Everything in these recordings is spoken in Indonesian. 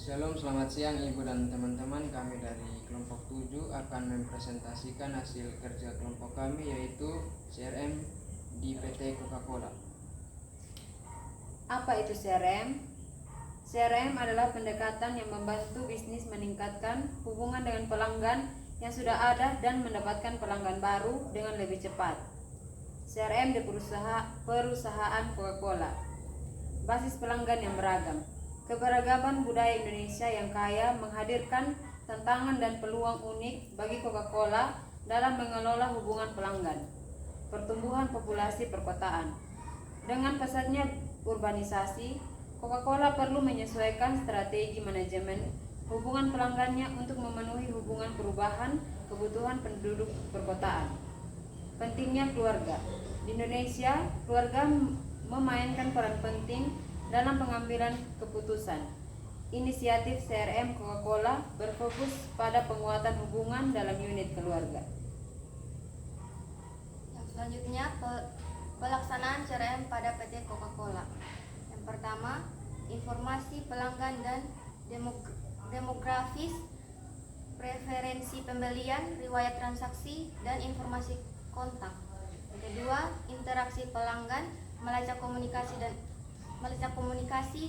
Shalom, selamat siang Ibu dan teman-teman. Kami dari kelompok 7 akan mempresentasikan hasil kerja kelompok kami, yaitu CRM di PT Coca-Cola. Apa itu CRM? CRM adalah pendekatan yang membantu bisnis meningkatkan hubungan dengan pelanggan yang sudah ada dan mendapatkan pelanggan baru dengan lebih cepat. CRM di perusahaan Coca-Cola. Basis pelanggan yang beragam. Keberagaman budaya Indonesia yang kaya menghadirkan tantangan dan peluang unik bagi Coca-Cola dalam mengelola hubungan pelanggan. Pertumbuhan populasi perkotaan. Dengan pesatnya urbanisasi, Coca-Cola perlu menyesuaikan strategi manajemen hubungan pelanggannya untuk memenuhi hubungan perubahan kebutuhan penduduk perkotaan. Pentingnya keluarga. Di Indonesia, keluarga memainkan peran penting dalam pengambilan keputusan. Inisiatif CRM Coca-Cola berfokus pada penguatan hubungan dalam unit keluarga. Yang selanjutnya, pelaksanaan CRM pada PT Coca-Cola. Yang pertama, informasi pelanggan dan demografis, preferensi pembelian, riwayat transaksi, dan informasi kontak. Yang kedua, interaksi pelanggan, melacak komunikasi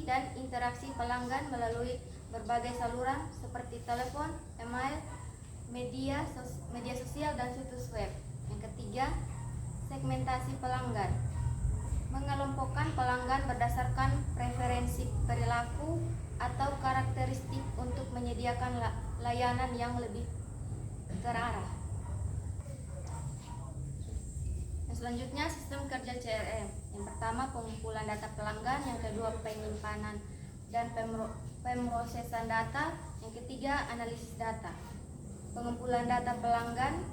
dan interaksi pelanggan melalui berbagai saluran seperti telepon, email, media sosial, dan situs web. Yang ketiga, segmentasi pelanggan, mengelompokkan pelanggan berdasarkan preferensi perilaku atau karakteristik untuk menyediakan layanan yang lebih terarah. Yang selanjutnya, sistem kerja CRM. Yang pertama, pengumpulan data pelanggan. Yang kedua, penyimpanan dan pemrosesan data. Yang ketiga, analisis data. Pengumpulan data pelanggan,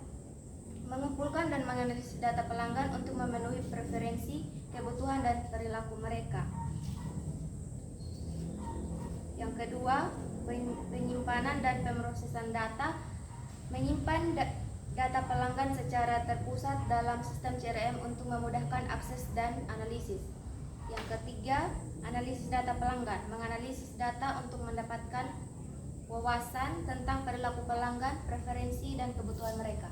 mengumpulkan dan menganalisis data pelanggan untuk memenuhi preferensi, kebutuhan, dan perilaku mereka. Yang kedua, penyimpanan dan pemrosesan data, menyimpan data pelanggan secara terpusat dalam sistem CRM untuk memudahkan akses dan analisis. Yang ketiga, analisis data pelanggan, menganalisis data untuk mendapatkan wawasan tentang perilaku pelanggan, preferensi, dan kebutuhan mereka.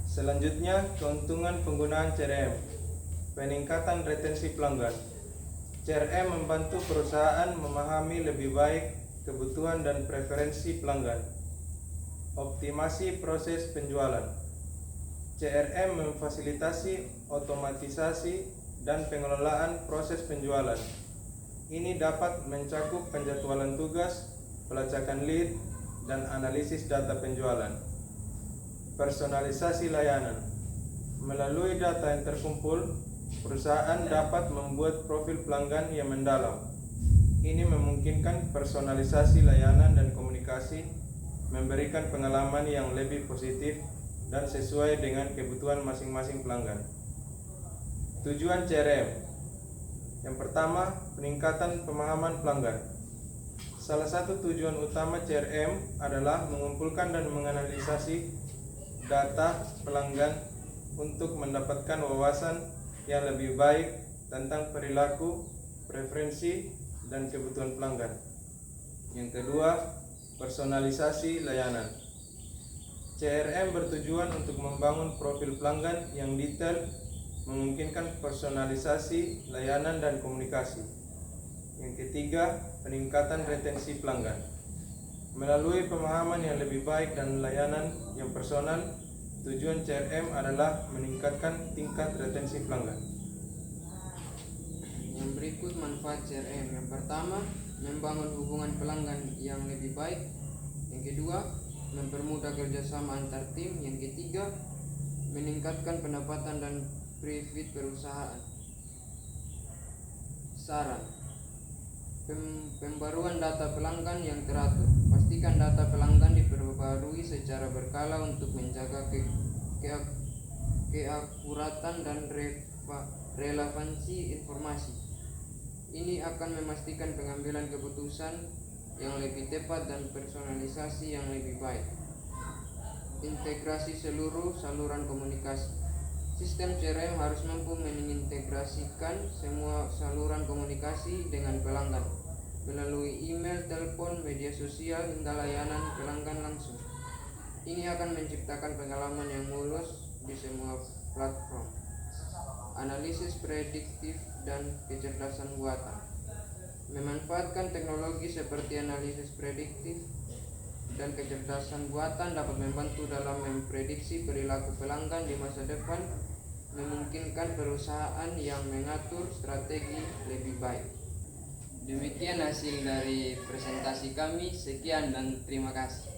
Selanjutnya, keuntungan penggunaan CRM. Peningkatan retensi pelanggan. CRM membantu perusahaan memahami lebih baik kebutuhan dan preferensi pelanggan. Optimasi proses penjualan. CRM memfasilitasi otomatisasi dan pengelolaan proses penjualan. Ini dapat mencakup penjadwalan tugas, pelacakan lead, dan analisis data penjualan. Personalisasi layanan. Melalui data yang terkumpul, perusahaan dapat membuat profil pelanggan yang mendalam. Ini memungkinkan personalisasi layanan dan komunikasi, memberikan pengalaman yang lebih positif dan sesuai dengan kebutuhan masing-masing pelanggan. Tujuan CRM. Yang pertama, peningkatan pemahaman pelanggan. Salah satu tujuan utama CRM adalah mengumpulkan dan menganalisasi data pelanggan untuk mendapatkan wawasan yang lebih baik tentang perilaku, preferensi, dan kebutuhan pelanggan. Yang kedua, personalisasi layanan. CRM bertujuan untuk membangun profil pelanggan yang detail, memungkinkan personalisasi layanan dan komunikasi. Yang ketiga, peningkatan retensi pelanggan. Melalui pemahaman yang lebih baik dan layanan yang personal, tujuan CRM adalah meningkatkan tingkat retensi pelanggan. Yang berikut manfaat CRM. Yang pertama, membangun hubungan pelanggan yang lebih baik. Yang kedua, mempermudah kerjasama antar tim. Yang ketiga, meningkatkan pendapatan dan profit perusahaan. Saran: pembaruan data pelanggan yang teratur. Pastikan data pelanggan diperbarui secara berkala untuk menjaga keakuratan dan relevansi informasi. Ini akan memastikan pengambilan keputusan yang lebih tepat dan personalisasi yang lebih baik. Integrasi seluruh saluran komunikasi. Sistem CRM harus mampu mengintegrasikan semua saluran komunikasi dengan pelanggan, melalui email, telepon, media sosial, hingga layanan pelanggan langsung. Ini akan menciptakan pengalaman yang mulus di semua platform. Analisis prediktif dan kecerdasan buatan. Memanfaatkan teknologi seperti analisis prediktif dan kecerdasan buatan dapat membantu dalam memprediksi perilaku pelanggan di masa depan, memungkinkan perusahaan yang mengatur strategi lebih baik. Demikian hasil dari presentasi kami. Sekian dan terima kasih.